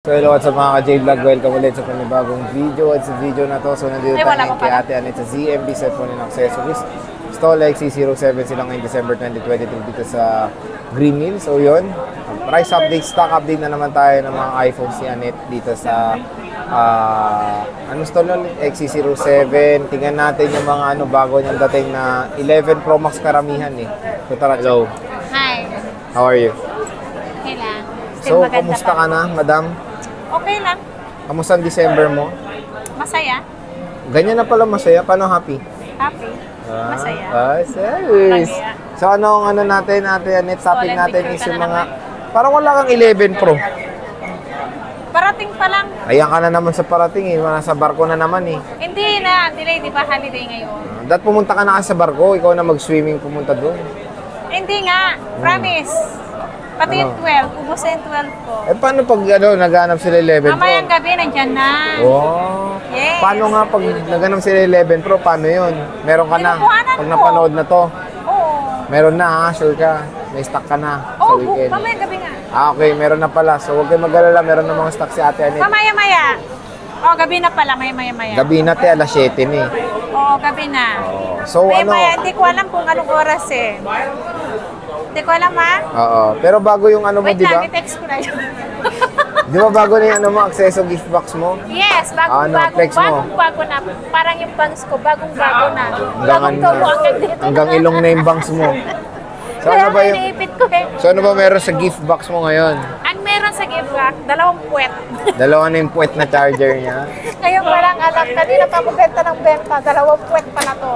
So hello, what's up mga ka-J-Vlog? Welcome ulit sa panibagong video. At sa video na to, so nandito tayo kay Ate Annette sa ZMB Cellphone and Accessories Stall XC07 sila ngayong December 2023 dito sa Green Hill. So yun, price update, stock update na naman tayo ng mga iPhone si Annette dito sa ano stall nun? XC07. Tingnan natin yung mga bago niyang dating na 11 Pro Max karamihan eh. So tara, hello. Hi. How are you? Okay lang. So, kamusta ka na, madam? Okay lang. Kamusta ang December mo? Masaya. Ganyan na pala masaya. Paano happy? Happy. Masaya. Serious. So ano ang natin, Ate Annette, topic natin is yung mga, parang wala kang 11 Pro. Parating pa lang. Ayan ka na naman sa parating eh. Nasa barko na naman eh. Hindi na. Delay, di ba? Holiday ngayon. Dahil pumunta ka na kasi sa barko, ikaw na mag-swimming pumunta doon. Hindi nga. Promise. Pati yung 12. Ubus na yung 12 ko. Eh paano pag naghanap sila 11 Pro? Mamayang gabi, nandyan na. Oh. Yes. Paano nga pag naghanap sila 11 Pro, paano yun? Meron ka na. Kinukuhanan Pag ko. napanood na to. Oo. Meron na ha, sure ka. May stock ka na sa weekend. Mamayang gabi nga. Okay, meron na pala. So huwag kayong mag-alala, meron na mga stock si Ate Annette. Mamaya-maya. Gabi na pala. Maya-maya. Gabi na alas 7 eh. Gabi na. So Maya-maya. Hindi ko alam kung anong oras eh. Hindi ko alam ha. Oo. Pero bago yung mo, Wait di ba? lang, i-text ko na yun. Di ba bago na yung mo, accesso gift box mo? Yes, flex mo? bagong na. Parang yung bangs ko, bagong-bago na. Hanggang hanggang ilong na yung bangs mo. So Kaya ano ba yung iniipit ko eh. So ano ba meron sa gift box mo ngayon? Ang meron sa gift box, 2 puwet. Dalawa na yung puwet na charger niya. Ngayon parang alam, kanina pa ko benta ng benta, 2 puwet pa na to.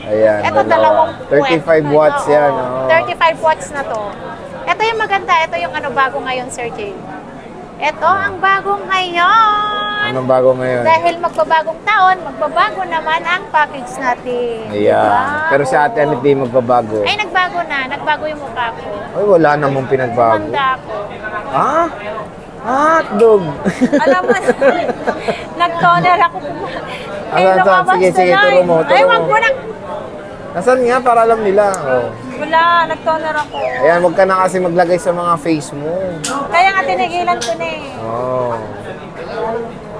Ayan, Ito 2 puwet. 35 watts yan. Oh. 35 watts na to. Ito yung maganda, ito yung bago ngayon, Sir Jay. Ito ang bago ngayon. Anong bago ngayon? Dahil magbabagong taon, magbabago naman ang package natin. Ayan. Diba? Pero si Ate Annette di magbabago. Ay, nagbago na. Nagbago yung mukha ko. Ay, wala namang pinagbago. Manda ko. Ah? Hotdog. Alam mo, nag-toner ako. Sige, turo mo. Ay, wag mo na. Nasaan nga para alam nila? Oh. Wala, nag-toner ako. Ayan, wag ka na kasi maglagay sa mga face mo. Kaya nga tinigilan ko na eh. Oh.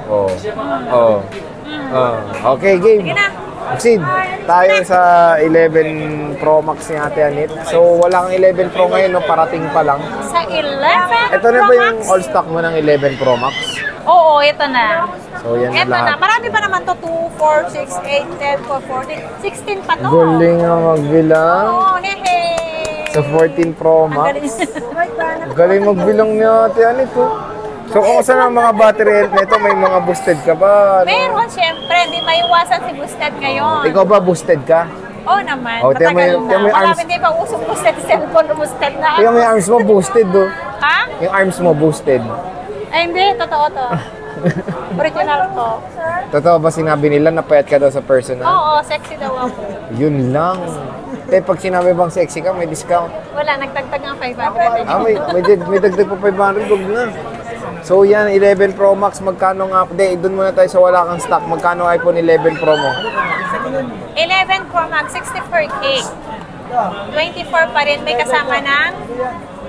Oh. Oh. Oh. Okay, game. Sige na. Proceed. Tayo sa 11 Pro Max ni Ate Annette. So, wala kang 11 Pro ngayon, no? Parating pa lang. Sa 11 Ito na ba yung all stock mo ng 11 Pro Max? Oo, ito na. So, yan Ito na lahat. na. Marami pa naman to. 2, 4, 6, 8, 10, 14, 16 pa to. Galing nga magbilang. Oo, hehe. Sa 14 Pro Max. Galing magbilang ni Ate Annette, oh. So, kung saan ang mga battery health nito, may mga boosted ka ba? Meron, syempre. Hindi maiwasan si boosted ngayon. Ikaw ba boosted ka? Oo naman. Oh, tiyan mo Matagal yung- tiyan mo na. yung arms. Marami din pa usong boosted cellphone, boosted na. Kaya may arms mo boosted, do. Ha? Yung arms mo boosted. Ay, hindi. Totoo to. Original to. Totoo ba sinabi nila na payat ka daw sa personal? Oo, sexy daw ako. Yun lang. Pag sinabi bang sexy ka, may discount. Wala, nagtagtag ng 500. May dagdag pa 500, wag na. So yan, 11 Pro Max, magkano nga? Hindi, doon muna tayo sa wala kang stock. Magkano iPhone 11 Pro mo? 11 Pro Max, 64 gig. 24 pa rin, may kasama ng...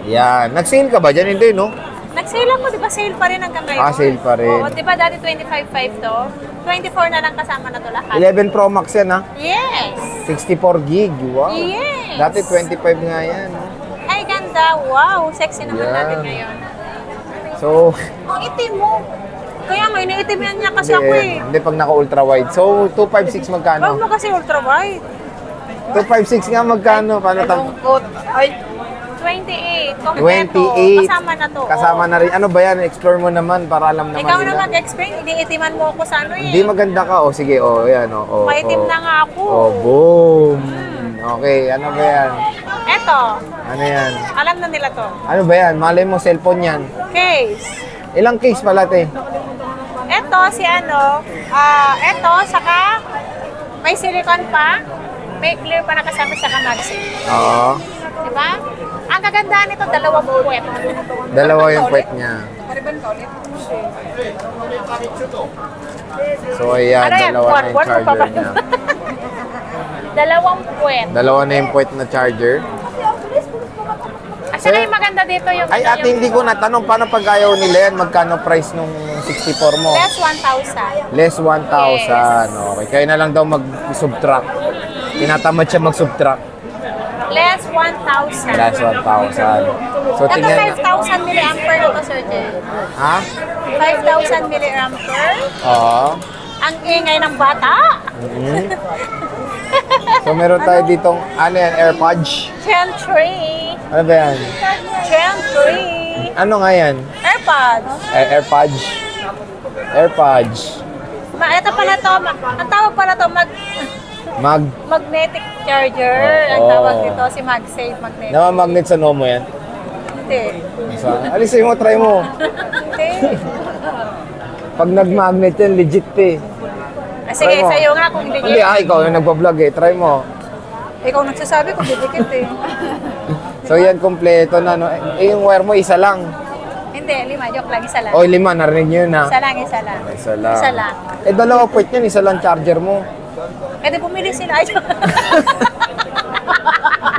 Yan. Nag-sale ka ba dyan? Hindi, no? Nag-sale ako, di ba sale pa rin hanggang ngayon? Sale pa rin. Oo, di ba dati 25.5 to? 24 na lang kasama na to lahat. 11 Pro Max yan, ha? Yes! 64 gig. Wow. Yes! Dati 25 nga yan. No? Ay, ganda. Wow, sexy naman Yan. natin ngayon. So, Ang itim mo. Kaya nga, iniitim yan niya kasi ako eh. hindi pag naka-ultra wide. So, 256 Huwag magkano? mo kasi ultra wide. 256 nga magkano? Paano tam? Ay, 28. Kompleto. 28. Kasama na to. Kasama na rin. Ano ba yan? Explore mo naman para alam naman Ikaw na nila. mag-explain. Iniitiman mo ako sa ano eh. Hindi maganda ka. O sige, yan. Maitim na nga ako. Boom. Okay, ano ba yan? Eto. Ano yan? Alam na nila to. Ano ba yan? Malay mo, cellphone yan. Case. Ilang case pala, te? Eto, si ano. Eto, saka may silicone pa. May clear pa nakasama sa kamagsi. Oo. Diba? Ang kagandahan nito, 2 puwet. Dalawa yung puwet niya. So, ayan. Ano yan? Dalawa na yung One pa charger ba? niya. 2 puwet. Dalawa na yung puwet na charger. At saka yung maganda dito yung... Ay, ate, hindi ko natanong paano pag ayaw nila yan, magkano price nung 64 mo? Less 1,000. Less 1,000. Okay, kaya na lang daw mag-subtract. Tinatamad siya mag-subtract. Less 1,000. Less 1,000. So, Ito tingnan 5,000 milliampere ito, Sir Jay. Ha? 5,000 milliampere. Oo. Ang ingay ng bata. So, meron tayo ditong, ano yan, AirPods? Gen 3. Ano ba yan? Gen 3. Ano nga yan? AirPods. AirPods. AirPods. Ito pala to, ang tawag pala to, magnetic charger. Ang tawag dito, si MagSafe magnetic. Namamagnet sa Nomo yan? Hindi. Alisin mo, try mo. Hindi. Pag nag-magnet yan, legit eh. Sige, sa'yo nga kung hindi. Hindi, ikaw yung nagbablog eh. Try mo. Ikaw nagsasabi kung didikit eh. So yan, kompleto na. No? Eh, yung wire mo, isa lang. Hindi, 5. Joke lang, isa lang. O, 5. Narinig nyo yun ha? Isa lang, isa lang. Isa lang. Isa lang. Eh, 2 port yan. Isa lang charger mo. Eh, di bumili sila.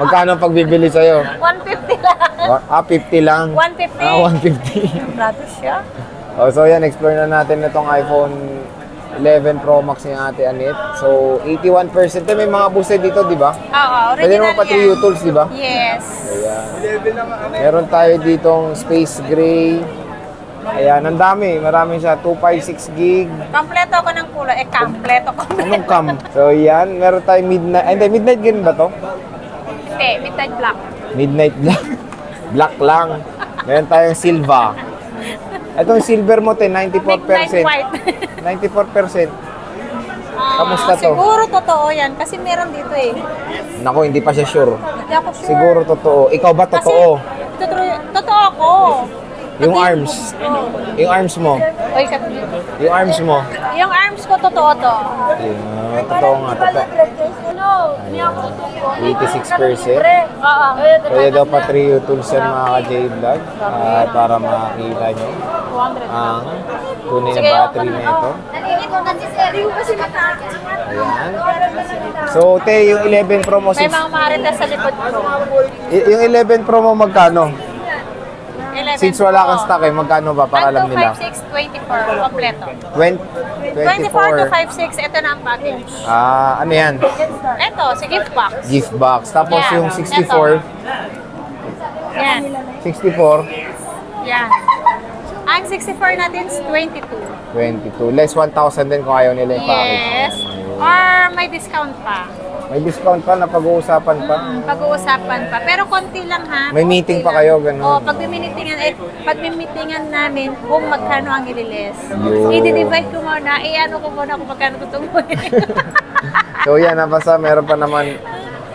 Magkano pag bibili sa'yo? 150 lang. 50 lang. 150. 150. Grabe siya. So yan, explore na natin itong iPhone 11 Pro Max ni Ate Anet. So, 81%. May mga boosted dito, di ba? Oo, Pwede original naman pati yan. U-Tools, di ba? Yes. Ayan. Meron tayo ditong Space Gray. Ayan, ang dami. Marami siya. 256 gig. Kompleto ko ng kulay. Kompleto ko. Anong cam? So, yan. Meron tayo midnight. Ay, hindi. Midnight green ba to? Hindi, midnight black. Midnight black. Black lang. Meron tayong silver. Itong silver mo, 94%. Midnight white. 94%. Kamusta to? Siguro totoo yan. Kasi meron dito eh. Naku, hindi pa siya sure. Hindi ako sure. Siguro totoo. Ikaw ba totoo? Kasi, totoo ako. Yung arms. Yung arms mo. Oy, Yung arms mo. yung arms ko totoo to. Yeah, totoo nga. Totoo. 86%. Oo. Kaya daw pa 3 tools yan mga ka-J-Vlog para makakita nyo 200. ang tunay na battery na ito. Ayan. So, te, yung 11 Pro mo, May mga marites sa likod ko. yung 11 Pro mo magkano? 11 Since wala kang stock eh, magkano ba para alam nila? 26, 24, kompleto. 24 to 24. 56, ito na ang package. Ano yan? Ito, si gift box. Gift box. Tapos Yeah, yung 64. Yan. 64. Yan. Ang 64 natin is 22. 22. Less 1,000 din kung ayaw nila yung package. Yes. Or may discount pa. May discount pa na pag-uusapan pa. Pag-uusapan pa. Pero konti lang ha. May meeting pa kayo, ganun. Oo, pag-meetingan namin kung magkano ang ililis. Yun. I-divide ko muna, i-ano ko muna kung magkano ko tumuhin. So yan, basta meron pa naman,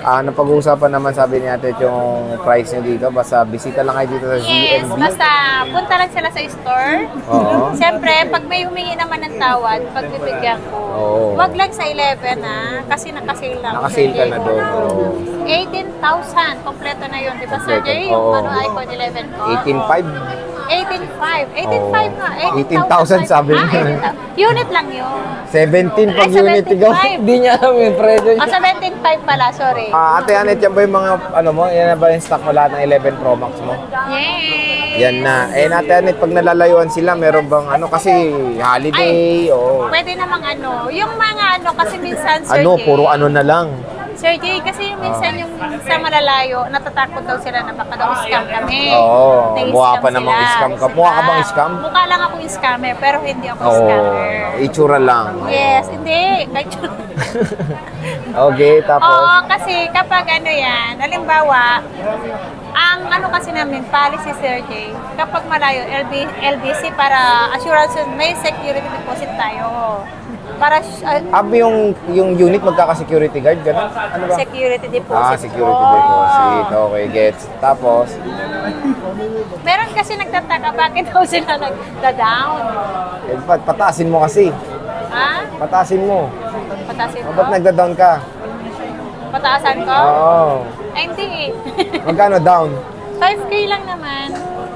napag-uusapan naman sabi ni Ate yung price niya dito. Basta bisita lang kayo dito sa Yes, GMB. basta punta lang sila sa store. Oo. Siyempre, pag may humingi naman ng tawad, pagbibigyan ko. Oo. Wag lang sa 11 ha, kasi nakasale lang. Nakasale ka na doon. Oo. 18,000, kompleto na yun. Di ba, Sir Kompleto. Jay? Yung Oo. iPhone 11 ko. 18.5. 18,500. 18,500 nga. 18,000 sabi niya. 18,000. Unit lang yun. 17 pag Ay, unit ikaw. 75. Hindi niya alam yung presyo niya. 17,500 pala, sorry. Ate Anet, yan ba yung mga, mo, yan na ba yung stock mo lahat ng 11 Pro Max mo? Yay! Yan na. Ate Anet, pag nalalayuan sila, meron bang kasi holiday, Pwede namang yung mga kasi minsan, Sir Jay. puro na lang. Sir Jay, kasi yung minsan yung sa malalayo, natatakot daw sila na baka daw scam kami. Oo, Na-scam mukha pa namang sila. scam ka. Mukha ka bang scam? Mukha lang ako yung scammer, pero hindi ako Oo, scammer. itsura lang. Yes, hindi. Okay, tapos? Oo, kasi kapag yan, halimbawa, ang kasi namin, policy, Sir Jay, kapag malayo, LBC para assurance, may security deposit tayo. Para yung unit magkaka-security guard, gano'n? Ano ba? security deposit. Security deposit. Okay, gets. Tapos? Meron kasi nagtataka, bakit daw sila nagda-down? Pataasin mo kasi. Ha? Pataasin mo. Patasin Ba't ko? nagda-down ka? Pataasan ko? Oo. Ay, hindi eh. Magkano down? 5K lang naman.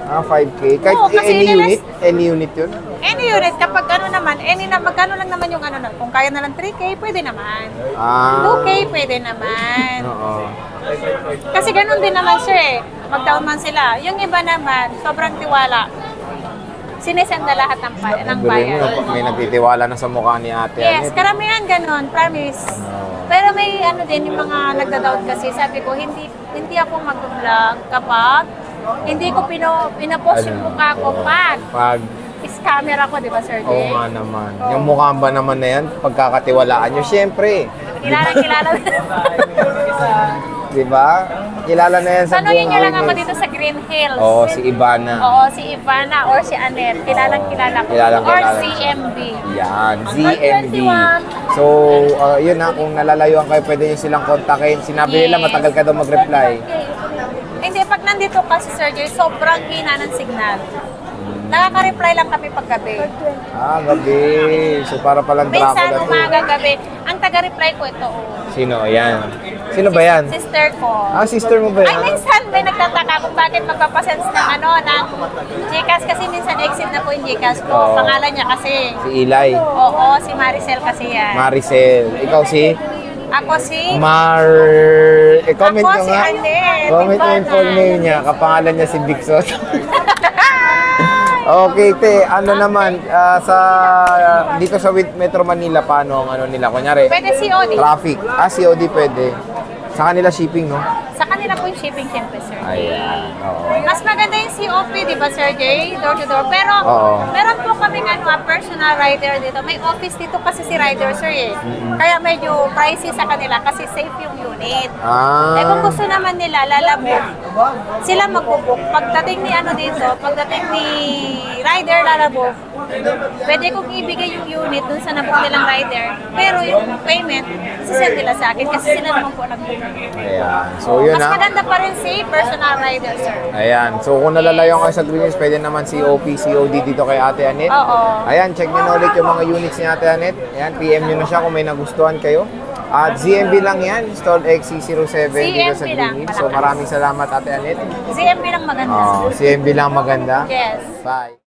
5K. Kahit Oo, kasi any unit? Any unit yun? Any unit, kapag naman, magkano lang naman yung kung kaya na lang 3K, pwede naman. 2K, pwede naman. Oo. Kasi ganun din naman, sir eh. mag-down man sila. Yung iba naman, sobrang tiwala. Sinesend na lahat ng Bili bayan. mo, may nagtitiwala na sa mukha ni Ate Yes, Anet. karamihan ganun, promise. Pero may ano din, yung mga nagda-doubt kasi, sabi ko, hindi ako mag-vlog kapag hindi ko pinapost yung mukha ko pag is-camera ko, di ba, Sir Jay? Oo nga naman. Yung mukha ba naman na yan, pagkakatiwalaan nyo, syempre. Kilala. Di ba? Kilala na yan sa Tanungin nyo lang ako Remix. dito sa Green Hills. Oo, si Ivana. Oo, si Ivana or si Annette. Kilala ko. Or CMB. Yan, ZMB. So, yun na, kung nalalayuan kayo, pwede nyo silang kontakin. Sinabi nila, matagal ka daw mag-reply. Hindi, pag nandito ka si Sir Jay, sobrang hina ng signal. Nakaka-reply lang kami paggabi. Gabi. So, para palang Dracula Minsan, to. umaga, gabi. Ang taga-reply ko ito. Sino? Ayan. Sino ba yan? Sister ko. Sister mo ba yan? Ay, minsan may nagtataka kung bakit magpapasens ng ng Gcash kasi minsan exit na po yung Gcash ko. Oo. Pangalan niya kasi. Si Eli. Oo, si Maricel kasi yan. Maricel. Ikaw si? Ako si... comment Ako nyo si nga. Annette. Comment nyo yung full name niya. Kapangalan niya si Big Sos. Okay, te. Ano naman, dito sa Metro Manila, paano ang ano nila? Kunyari, Pwede COD. traffic. COD pwede. Sa kanila shipping, no? Sa kanila po yung shipping, siyempre, Sir. Ayan. Oo. Mas maganda yung COP, di ba, Sir Jay? Door to door. Pero, Oo. meron po kaming personal rider dito. May office dito kasi si rider, Sir, eh. Kaya medyo pricey sa kanila kasi safe yung unit. Kung gusto naman nila, lalabog, sila magbubook. Pagdating ni pagdating ni rider, lalabog, pwede kong ibigay yung unit dun sa nabook nilang rider. Pero yung payment, sisend nila sa akin kasi sila naman po nag-book. Ayan. So, yun Mas na. maganda pa rin si personal rider, sir. Ayan. So, kung nalalayo kayo sa Green Hills, pwede naman COP, COD dito kay Ate Anet. Oo. Ayan, check nyo na ulit yung mga units ni Ate Anet. Ayan, PM nyo na siya kung may nagustuhan kayo. At ZMB lang yan, Stall XC07 dito sa Green Hills. So, maraming salamat Ate Anet. ZMB lang maganda. CMB lang maganda. Yes. Bye.